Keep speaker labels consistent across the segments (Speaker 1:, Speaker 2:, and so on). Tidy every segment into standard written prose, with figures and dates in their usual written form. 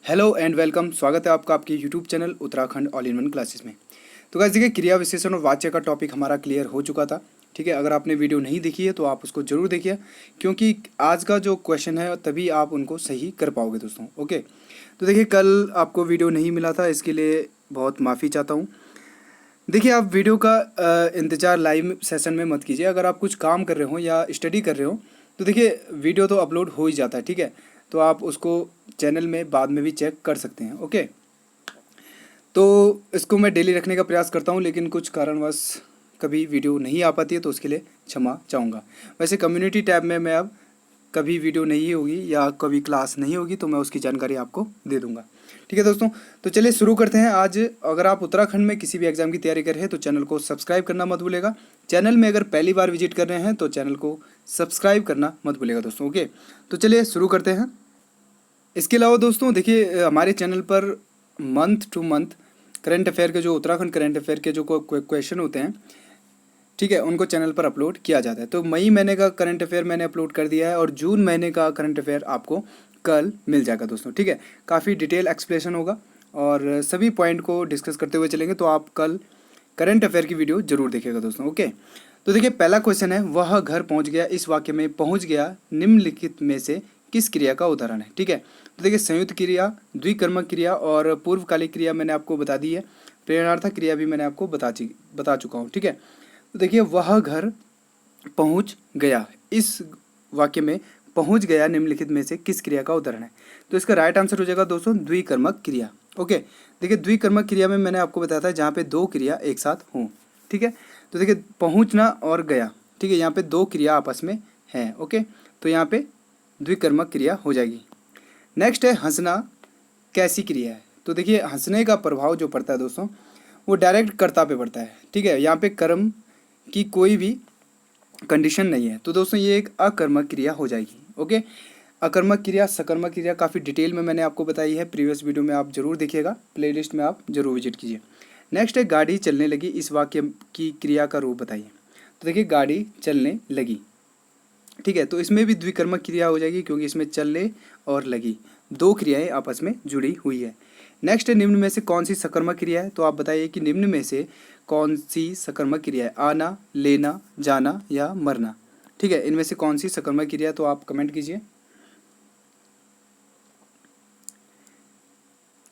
Speaker 1: Hello and welcome. स्वागत है आपका आपके YouTube channel Uttarakhand all in one classes में। तो गाइस देखिए, क्रिया विशेषण और वाच्य का टॉपिक हमारा क्लियर हो चुका था। ठीक है, अगर आपने वीडियो नहीं देखी है तो आप उसको जरूर देखिए, क्योंकि आज का जो क्वेश्चन है तभी आप उनको सही कर पाओगे दोस्तों। ओके, तो देखिए कल आपको वीडियो नहीं मिला था, इसके लिए बहुत माफ़ी चाहता हूँ। देखिए, आप वीडियो का इंतज़ार लाइव सेशन में मत कीजिए। अगर आप कुछ काम कर रहे हो या स्टडी कर रहे हो तो देखिए वीडियो तो अपलोड हो ही जाता है। ठीक है, तो आप उसको चैनल में बाद में भी चेक कर सकते हैं। ओके, तो इसको मैं डेली रखने का प्रयास करता हूँ, लेकिन कुछ कारणवश कभी वीडियो नहीं आ पाती है, तो उसके लिए क्षमा चाहूँगा। वैसे कम्युनिटी टैब में मैं अब कभी वीडियो नहीं होगी या कभी क्लास नहीं होगी तो मैं उसकी जानकारी आपको दे दूंगा। ठीक है दोस्तों, तो चलिए शुरू करते हैं। आज अगर आप उत्तराखंड में किसी भी एग्जाम की तैयारी कर रहे हैं तो चैनल को सब्सक्राइब करना मत भूलेगा। चैनल में अगर पहली बार विजिट कर रहे हैं तो चैनल को सब्सक्राइब करना मत भूलेगा दोस्तों। ओके, तो चलिए शुरू करते हैं। इसके अलावा दोस्तों देखिए, हमारे channel per month two month current affair के जो उत्तराखंड करंट अफेयर के जो क्वेश्चन होते हैं, ठीक है, उनको चैनल पर अपलोड किया जाता है। तो मई महीने का करंट अफेयर मैंने अपलोड कर दिया है और जून महीने का करंट अफेयर आपको कल मिल जाएगा दोस्तों। ठीक है, काफ़ी डिटेल एक्सप्लेनेशन होगा और सभी पॉइंट को डिस्कस करते हुए चलेंगे, तो आप कल करंट अफेयर की वीडियो जरूर देखिएगा दोस्तों। ओके, तो देखिए पहला क्वेश्चन है, वह घर पहुंच गया, इस वाक्य में पहुंच गया निम्नलिखित में से किस क्रिया का उदाहरण है। ठीक है, तो देखिए संयुक्त क्रिया, द्विकर्मक क्रिया और पूर्वकालिक क्रिया मैंने आपको बता दी है। प्रेरणार्थक क्रिया भी मैंने आपको बता चुका हूँ। ठीक है, तो देखिए वह घर पहुंच गया, इस वाक्य में पहुंच गया निम्नलिखित में से किस क्रिया का उदाहरण है। तो इसका राइट आंसर हो जाएगा दोस्तों द्विकर्मक क्रिया। ओके, देखिए द्विकर्मक क्रिया में मैंने आपको बताया था जहाँ पे दो क्रिया एक साथ हों। ठीक है, तो देखिए पहुंचना और गया, ठीक है, यहाँ पे दो क्रिया आपस में हैं। ओके, तो यहाँ पे द्विकर्मक क्रिया हो जाएगी। नेक्स्ट है हंसना कैसी क्रिया है। तो देखिए हंसने का प्रभाव जो पड़ता है दोस्तों वो डायरेक्ट कर्ता पे पड़ता है। ठीक है, यहाँ पे कर्म की कोई भी कंडीशन नहीं है, तो दोस्तों ये एक अकर्मक क्रिया हो जाएगी। ओके, अकर्मक क्रिया, सकर्मक क्रिया काफ़ी डिटेल में मैंने आपको बताई है, प्रीवियस वीडियो में आप जरूर देखिएगा, प्लेलिस्ट में आप जरूर विजिट कीजिए। नेक्स्ट है गाड़ी चलने लगी, इस वाक्य की क्रिया का रूप बताइए। तो देखिए गाड़ी चलने लगी, ठीक है, तो इसमें भी द्विकर्मक क्रिया हो जाएगी, क्योंकि इसमें चलने और लगी दो क्रियाएं आपस में जुड़ी हुई है। नेक्स्ट है निम्न में से कौन सी सकर्मक क्रिया है। तो आप बताइए कि निम्न में से कौन सी सकर्मक क्रिया है, आना, लेना, जाना या मरना। ठीक है, इनमें से कौन सी सकर्मक क्रिया है, तो आप कमेंट कीजिए।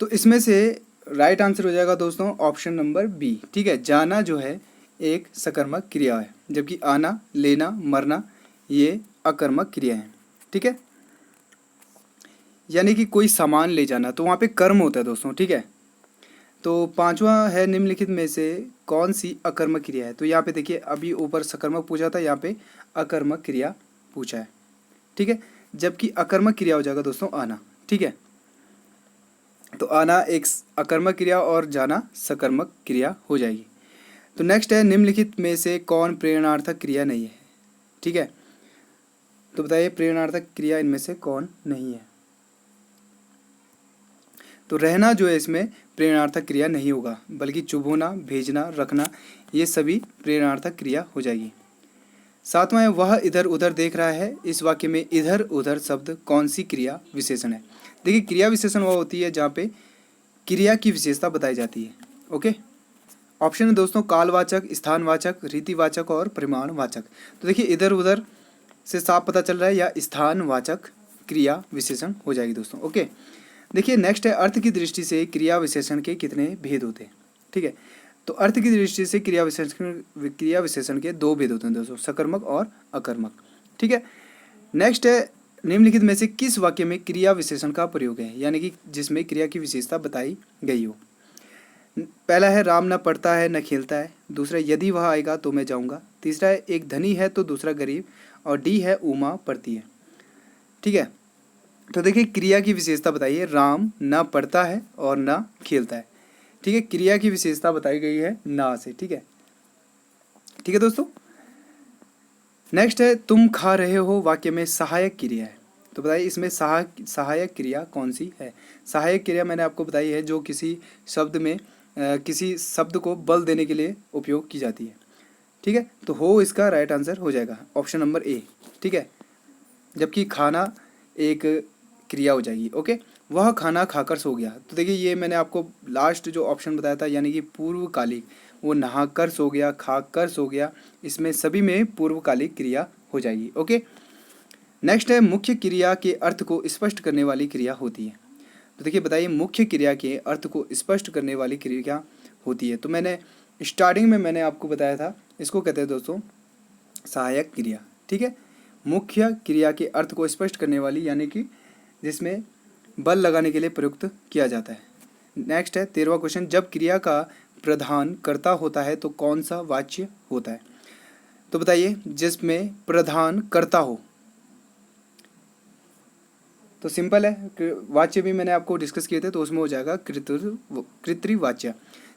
Speaker 1: तो इसमें से राइट आंसर हो जाएगा दोस्तों ऑप्शन नंबर बी। ठीक है, जाना जो है एक सकर्मक क्रिया है, जबकि आना, लेना, मरना ये अकर्मक क्रिया है। ठीक है, यानी कि कोई सामान ले जाना, तो वहाँ पे कर्म होता है दोस्तों। ठीक है, तो पांचवा है निम्नलिखित में से कौन सी अकर्मक क्रिया है। तो यहाँ पे देखिए अभी ऊपर सकर्मक पूछा था, यहाँ पे अकर्मक क्रिया पूछा है। ठीक है, जबकि अकर्मक क्रिया हो जाएगा दोस्तों आना। ठीक है, तो आना एक अकर्मक क्रिया और जाना सकर्मक क्रिया हो जाएगी। तो नेक्स्ट है निम्नलिखित में से कौन प्रेरणार्थक क्रिया नहीं है। ठीक है, तो बताइए प्रेरणार्थक क्रिया इनमें से कौन नहीं है। तो रहना जो है इसमें प्रेरणार्थक क्रिया नहीं होगा, बल्कि चुभोना, भेजना, रखना ये सभी प्रेरणार्थक क्रिया हो जाएगी। सातवां है वह इधर उधर देख रहा है, इस वाक्य में इधर उधर शब्द कौन सी क्रिया विशेषण है। देखिए क्रिया विशेषण वह होती है जहाँ पे क्रिया की विशेषता बताई जाती है। ओके, ऑप्शन है दोस्तों कालवाचक, स्थानवाचक, रीतिवाचक और परिमाणवाचक। तो देखिए इधर उधर से साफ पता चल रहा है या स्थानवाचक क्रिया विशेषण हो जाएगी दोस्तों। ओके, देखिए नेक्स्ट है अर्थ की दृष्टि से क्रिया विशेषण के कितने भेद होते हैं। ठीक है, तो अर्थ की दृष्टि से क्रिया विशेषण के दो भेद होते हैं दोस्तों, सकर्मक और अकर्मक। ठीक है, नेक्स्ट है निम्नलिखित में से किस वाक्य में क्रिया विशेषण का प्रयोग है, यानी कि जिसमें क्रिया की विशेषता बताई गई हो। पहला है राम न पढ़ता है न खेलता है, दूसरा यदि वह आएगा तो मैं जाऊंगा, तीसरा है एक धनी है तो दूसरा गरीब, और डी है उमा पढ़ती है। ठीक है, तो देखिए क्रिया की विशेषता बताइए, राम न पढ़ता है और न खेलता है। ठीक है, क्रिया की विशेषता बताई गई है ना से। ठीक है, ठीक है दोस्तों। नेक्स्ट है तुम खा रहे हो, वाक्य में सहायक क्रिया है, तो बताइए इसमें सहायक क्रिया कौन सी है। सहायक क्रिया मैंने आपको बताई है जो किसी शब्द में किसी शब्द को बल देने के लिए उपयोग की जाती है। ठीक है, तो हो इसका राइट आंसर हो जाएगा ऑप्शन नंबर ए। ठीक है, जबकि खाना एक क्रिया हो जाएगी। ओके, वह खाना खाकर सो गया। तो देखिए ये मैंने आपको लास्ट जो ऑप्शन बताया था यानी कि पूर्वकालिक, वो नहाकर सो गया, खाकर सो गया, इसमें सभी में पूर्वकालिक क्रिया हो जाएगी। ओके, नेक्स्ट है मुख्य क्रिया के अर्थ को स्पष्ट करने वाली क्रिया होती है। तो देखिए बताइए मुख्य क्रिया के अर्थ को स्पष्ट करने वाली क्रिया क्या होती है। तो मैंने स्टार्टिंग में मैंने आपको बताया था, इसको कहते हैं दोस्तों सहायक क्रिया। ठीक है, मुख्य क्रिया के अर्थ को स्पष्ट करने वाली यानी कि जिसमें बल लगाने के लिए प्रयुक्त किया जाता है। नेक्स्ट है 13वां क्वेश्चन, जब क्रिया का प्रधान कर्ता होता है तो कौन सा वाच्य होता है। तो बताइए जिसमें प्रधान कर्ता हो, तो सिंपल है, वाच्य भी मैंने आपको डिस्कस किए थे, तो उसमें हो जाएगा कृतवाच्य।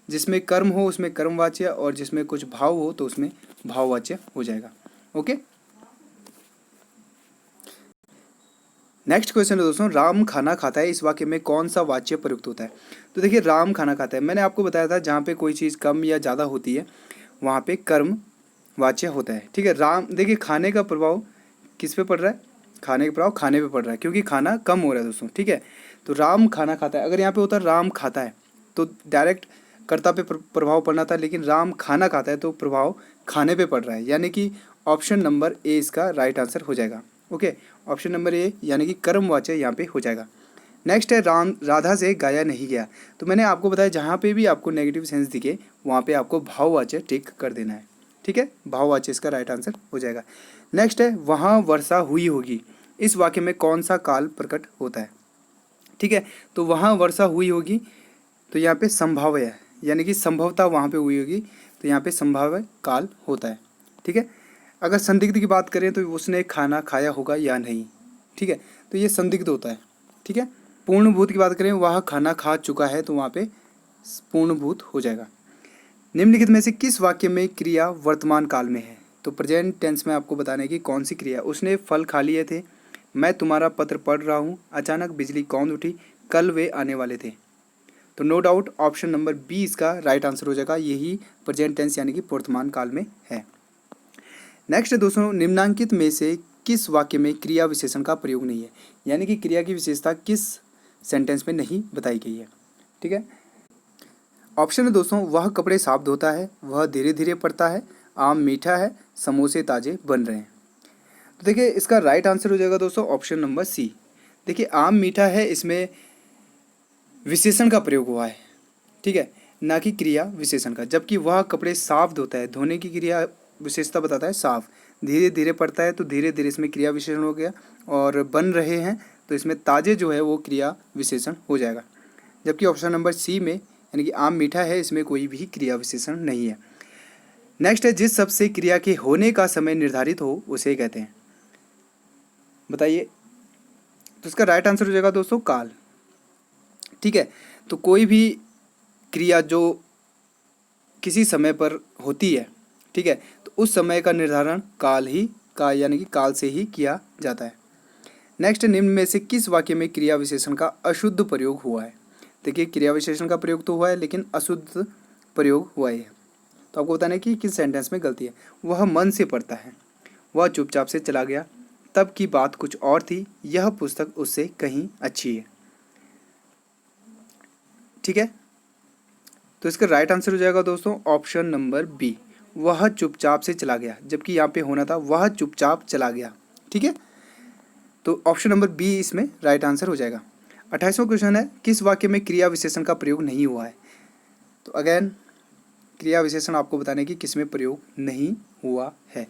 Speaker 1: जिसमें कर्म हो उसमें कर्मवाच्य, और जिसमें कुछ भाव हो तो उसमें भाववाच्य हो जाएगा। ओके, नेक्स्ट क्वेश्चन है दोस्तों, राम खाना खाता है, इस वाक्य में कौन सा वाच्य प्रयुक्त होता है। तो देखिए राम खाना खाता है, मैंने आपको बताया था जहाँ पे कोई चीज़ कम या ज़्यादा होती है वहाँ पे कर्म वाच्य होता है। ठीक है, राम, देखिए खाने का प्रभाव किस पे पड़ रहा है, खाने का प्रभाव खाने पे पड़ रहा है, क्योंकि खाना कम हो रहा है दोस्तों। ठीक है, तो राम खाना खाता है, अगर यहाँ पे होता राम खाता है तो डायरेक्ट कर्ता पे प्रभाव पड़ना था, लेकिन राम खाना खाता है तो प्रभाव खाने पे पड़ रहा है, यानी कि ऑप्शन नंबर ए इसका राइट आंसर हो जाएगा। ओके, ऑप्शन नंबर ए यानी कि कर्मवाच्य यहाँ पे हो जाएगा। नेक्स्ट है राम राधा से गाया नहीं गया। तो मैंने आपको बताया जहाँ पे भी आपको नेगेटिव सेंस दिखे वहाँ पे आपको भाववाच्य टिक कर देना है। ठीक है, भाववाच्य इसका राइट आंसर हो जाएगा। नेक्स्ट है वहाँ वर्षा हुई होगी, इस वाक्य में कौन सा काल प्रकट होता है। ठीक है, तो वहाँ वर्षा हुई होगी, तो यहाँ पे संभाव्य है, यानी कि संभवतः वहाँ पे हुई होगी, तो यहाँ पे संभाव्य काल होता है। ठीक है, अगर संदिग्ध की बात करें तो उसने खाना खाया होगा या नहीं। ठीक है, तो ये संदिग्ध होता है। ठीक है, पूर्णभूत की बात करें वह खाना खा चुका है, तो वहाँ पे पूर्णभूत हो जाएगा। निम्नलिखित में से किस वाक्य में क्रिया वर्तमान काल में है। तो प्रेजेंट टेंस में आपको बताने की कौन सी क्रिया, उसने फल खा लिए थे, मैं तुम्हारा पत्र पढ़ रहा हूँ, अचानक बिजली कौन उठी, कल वे आने वाले थे। तो no doubt option number B इसका राइट आंसर हो जाएगा, यही प्रेजेंट टेंस यानी कि वर्तमान काल में है। नेक्स्ट दोस्तों, निम्नांकित में से किस वाक्य में क्रिया विशेषण का प्रयोग नहीं है, यानी कि क्रिया की विशेषता किस सेंटेंस में नहीं बताई गई है। ठीक है, ऑप्शन है दोस्तों, वह कपड़े साफ धोता है, वह धीरे धीरे पड़ता है, आम मीठा है, समोसे ताजे बन रहे हैं। तो देखिए इसका राइट आंसर हो जाएगा दोस्तों ऑप्शन नंबर सी। देखिए आम मीठा है, इसमें विशेषण का प्रयोग हुआ है। ठीक है, ना कि क्रिया विशेषण का। जबकि वह कपड़े साफ धोता है, धोने की क्रिया विशेषता बताता है साफ, धीरे धीरे पड़ता है तो धीरे धीरे इसमें क्रिया विशेषण हो गया, और बन रहे हैं तो इसमें ताजे जो है वो क्रिया विशेषण हो जाएगा। जबकि ऑप्शन नंबर सी में यानी कि आम मीठा है, इसमें कोई भी क्रिया विशेषण नहीं है। नेक्स्ट है जिस शब्द से क्रिया के होने का समय निर्धारित हो उसे कहते हैं। बताइए, तो इसका राइट आंसर हो जाएगा दोस्तों काल। ठीक है, तो कोई भी क्रिया जो किसी समय पर होती है, ठीक है, तो उस समय का निर्धारण काल ही का यानी कि काल से ही किया जाता है। नेक्स्ट, निम्न में से किस वाक्य में क्रिया विशेषण का अशुद्ध प्रयोग हुआ है। देखिए क्रिया विशेषण का प्रयोग तो हुआ है लेकिन अशुद्ध प्रयोग हुआ है, तो आपको बताना है कि किस सेंटेंस में गलती है। वह मन से पढ़ता है, वह चुपचाप से चला गया, तब की बात कुछ और थी, यह पुस्तक उससे कहीं अच्छी है। ठीक है, तो इसका राइट आंसर हो जाएगा दोस्तों ऑप्शन नंबर बी, वह चुपचाप से चला गया, जबकि यहाँ पे होना था वह चुपचाप चला गया। ठीक है, तो ऑप्शन नंबर बी इसमें राइट आंसर हो जाएगा। 28वां क्वेश्चन है किस वाक्य में क्रिया विशेषण का प्रयोग नहीं हुआ है। तो अगेन क्रिया विशेषण आपको बताने की किस में प्रयोग नहीं हुआ है,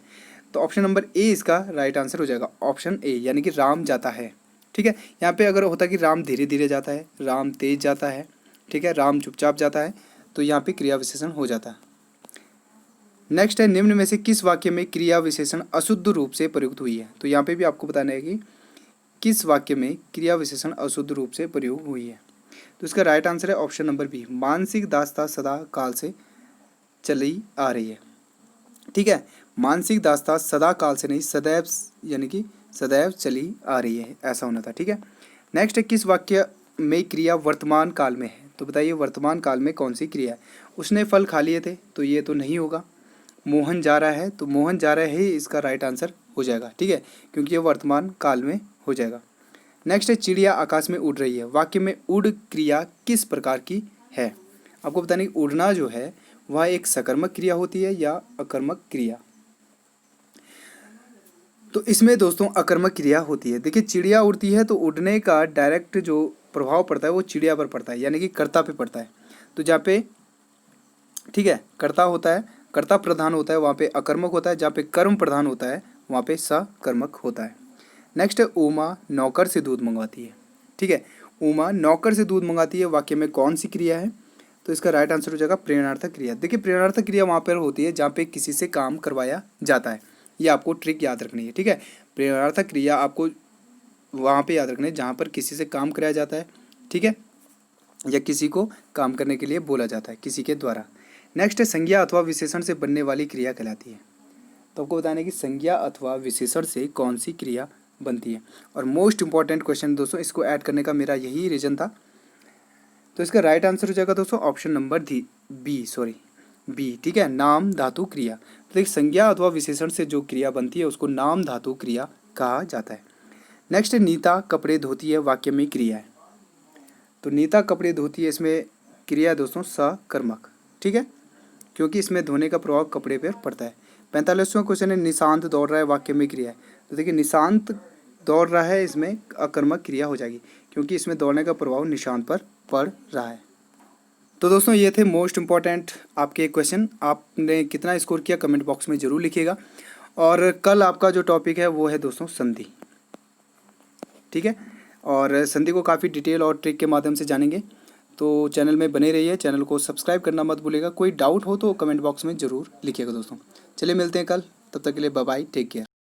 Speaker 1: तो ऑप्शन नंबर ए इसका राइट आंसर हो जाएगा, ऑप्शन ए यानी कि राम जाता है। ठीक है, यहाँ पे अगर होता कि राम धीरे धीरे जाता है, राम तेज जाता है, ठीक है, राम चुपचाप जाता है, तो यहाँ पे क्रिया विशेषण हो जाता है। नेक्स्ट है निम्न में से किस वाक्य में क्रिया विशेषण अशुद्ध रूप से प्रयुक्त हुई है। तो यहाँ पे भी आपको बताना है कि किस वाक्य में क्रिया विशेषण अशुद्ध रूप से प्रयोग हुई है। तो इसका राइट आंसर है ऑप्शन नंबर बी, मानसिक दास्ता सदा काल से चली आ रही है। ठीक है, मानसिक दास्ता सदा काल से नहीं, सदैव यानी कि सदैव चली आ रही है, ऐसा होना था। ठीक है, नेक्स्ट है किस वाक्य में क्रिया वर्तमान काल में है। तो बताइए वर्तमान काल में कौन सी क्रिया है। उसने फल खा लिए थे, तो ये तो नहीं होगा। मोहन जा रहा है, तो मोहन जा रहा है ही इसका राइट आंसर हो जाएगा। ठीक है, क्योंकि ये वर्तमान काल में हो जाएगा। नेक्स्ट है चिड़िया आकाश में उड़ रही है। वाक्य में उड़ क्रिया किस प्रकार की है? आपको बताने की उड़ना जो है वह एक सकर्मक क्रिया होती है या अकर्मक क्रिया? तो इसमें दोस्तों अकर्मक क्रिया होती है। देखिए चिड़िया उड़ती है तो उड़ने का डायरेक्ट जो प्रभाव पड़ता है वो चिड़िया पर पड़ता है, यानी कि कर्ता पे पड़ता है। तो जहाँ पे ठीक है कर्ता होता है, कर्ता प्रधान होता है, वहाँ पे अकर्मक होता है। जहाँ पे कर्म प्रधान होता है वहाँ पे सकर्मक होता है। नेक्स्ट है उमा नौकर से दूध मंगवाती है। ठीक है, उमा नौकर से दूध मंगाती है, वाक्य में कौन सी क्रिया है? तो इसका राइट आंसर हो जाएगा प्रेरणार्थक क्रिया। देखिए प्रेरणार्थक क्रिया वहाँ पर होती है जहाँ पे किसी से काम करवाया जाता है। ये आपको ट्रिक याद रखनी है। ठीक है, प्रेरणार्थक क्रिया आपको वहाँ पे याद रखना है जहाँ पर किसी से काम कराया जाता है। ठीक है, या किसी को काम करने के लिए बोला जाता है किसी के द्वारा। नेक्स्ट है संज्ञा अथवा विशेषण से बनने वाली क्रिया कहलाती है। तो आपको बताना है कि संज्ञा अथवा विशेषण से कौन सी क्रिया बनती है। और मोस्ट इंपॉर्टेंट क्वेश्चन दोस्तों, इसको ऐड करने का मेरा यही रीजन था। तो इसका राइट आंसर हो जाएगा दोस्तों ऑप्शन नंबर बी। ठीक है, नाम धातु क्रिया। तो देखिए संज्ञा अथवा विशेषण से जो क्रिया बनती है उसको नाम धातु क्रिया कहा जाता है। नेक्स्ट है नीता कपड़े धोती है, वाक्य में क्रिया है। तो नीता कपड़े धोती है, इसमें क्रिया है दोस्तों सकर्मक। ठीक है, क्योंकि इसमें धोने का प्रभाव कपड़े पर पड़ता है। 45वां क्वेश्चन है निशांत दौड़ रहा है, वाक्य में क्रिया है। तो देखिए निशांत दौड़ रहा है, इसमें अकर्मक क्रिया हो जाएगी क्योंकि इसमें दौड़ने का प्रभाव निशांत पर पड़ रहा है। तो दोस्तों ये थे मोस्ट इम्पॉर्टेंट आपके क्वेश्चन। आपने कितना स्कोर किया कमेंट बॉक्स में ज़रूर लिखिएगा। और कल आपका जो टॉपिक है वो है दोस्तों संधि। ठीक है, और संधि को काफ़ी डिटेल और ट्रिक के माध्यम से जानेंगे। तो चैनल में बने रहिए, चैनल को सब्सक्राइब करना मत भूलिएगा। कोई डाउट हो तो कमेंट बॉक्स में ज़रूर लिखिएगा दोस्तों। चलिए मिलते हैं कल, तब तक के लिए बाय बाय, टेक केयर।